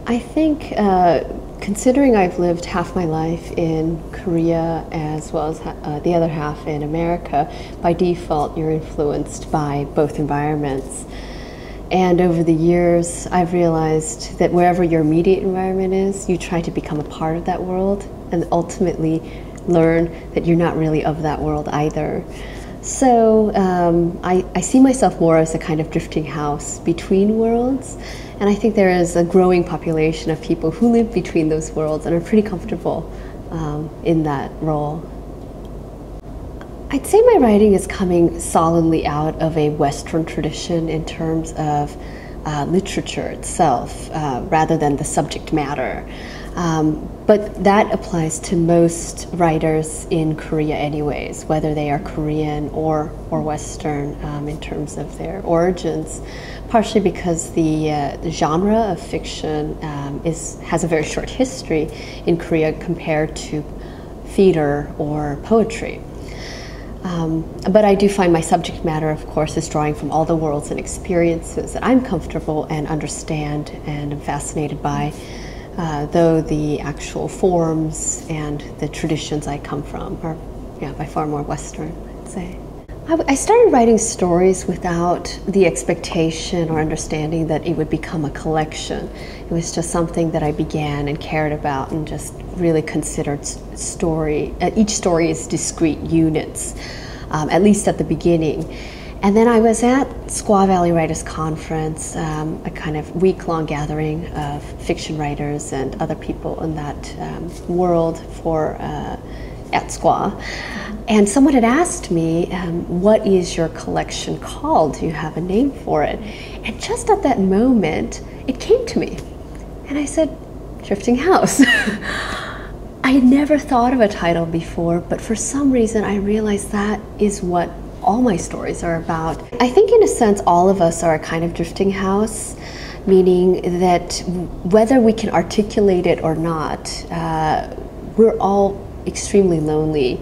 I think, considering I've lived half my life in Korea as well as the other half in America, by default you're influenced by both environments. And over the years, I've realized that wherever your immediate environment is, you try to become a part of that world and ultimately learn that you're not really of that world either. So I see myself more as a kind of drifting house between worlds. And I think there is a growing population of people who live between those worlds and are pretty comfortable in that role. I'd say my writing is coming solidly out of a Western tradition in terms of literature itself, rather than the subject matter. But that applies to most writers in Korea anyways, whether they are Korean or Western in terms of their origins, partially because the genre of fiction has a very short history in Korea compared to theater or poetry. But I do find my subject matter, of course, is drawing from all the worlds and experiences that I'm comfortable and understand and am fascinated by, though the actual forms and the traditions I come from are by far more Western, I'd say. I started writing stories without the expectation or understanding that it would become a collection. It was just something that I began and cared about and just really considered each story is discrete units, at least at the beginning. And then I was at Squaw Valley Writers Conference, a kind of week-long gathering of fiction writers and other people in that world at Squaw. And someone had asked me, what is your collection called? Do you have a name for it? And just at that moment, it came to me. And I said, Drifting House. I had never thought of a title before, but for some reason I realized that is what all my stories are about. I think in a sense all of us are a kind of drifting house, meaning that whether we can articulate it or not, we're all extremely lonely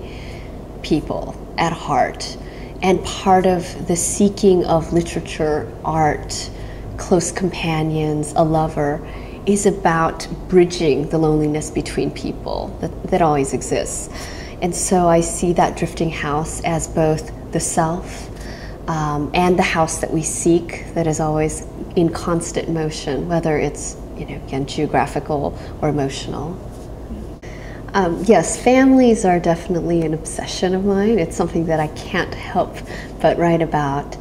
people at heart. And part of the seeking of literature, art, close companions, a lover, is about bridging the loneliness between people that always exists. And so I see that drifting house as both the self and the house that we seek, that is always in constant motion, whether it's, again, geographical or emotional. Yes, families are definitely an obsession of mine. It's something that I can't help but write about,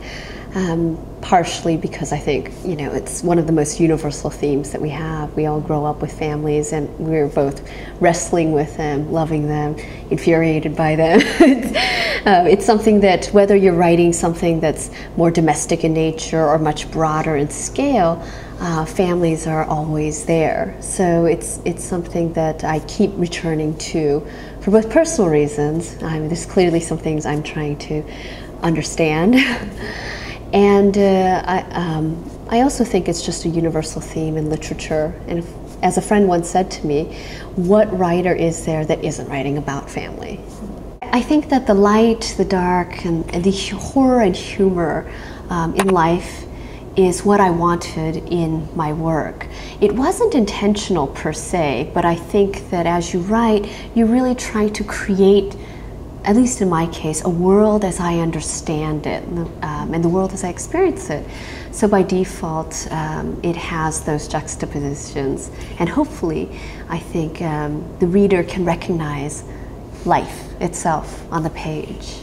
partially because I think, it's one of the most universal themes that we have. We all grow up with families and we're both wrestling with them, loving them, infuriated by them. It's something that whether you're writing something that's more domestic in nature or much broader in scale, families are always there. So it's something that I keep returning to for both personal reasons. There's clearly some things I'm trying to understand. And I also think it's just a universal theme in literature. And as a friend once said to me, what writer is there that isn't writing about family? I think that the light, the dark, and the horror and humor in life is what I wanted in my work. It wasn't intentional per se, but I think that as you write, you really try to create, at least in my case, a world as I understand it, and the world as I experience it. So by default, it has those juxtapositions, and hopefully, I think the reader can recognize life itself on the page.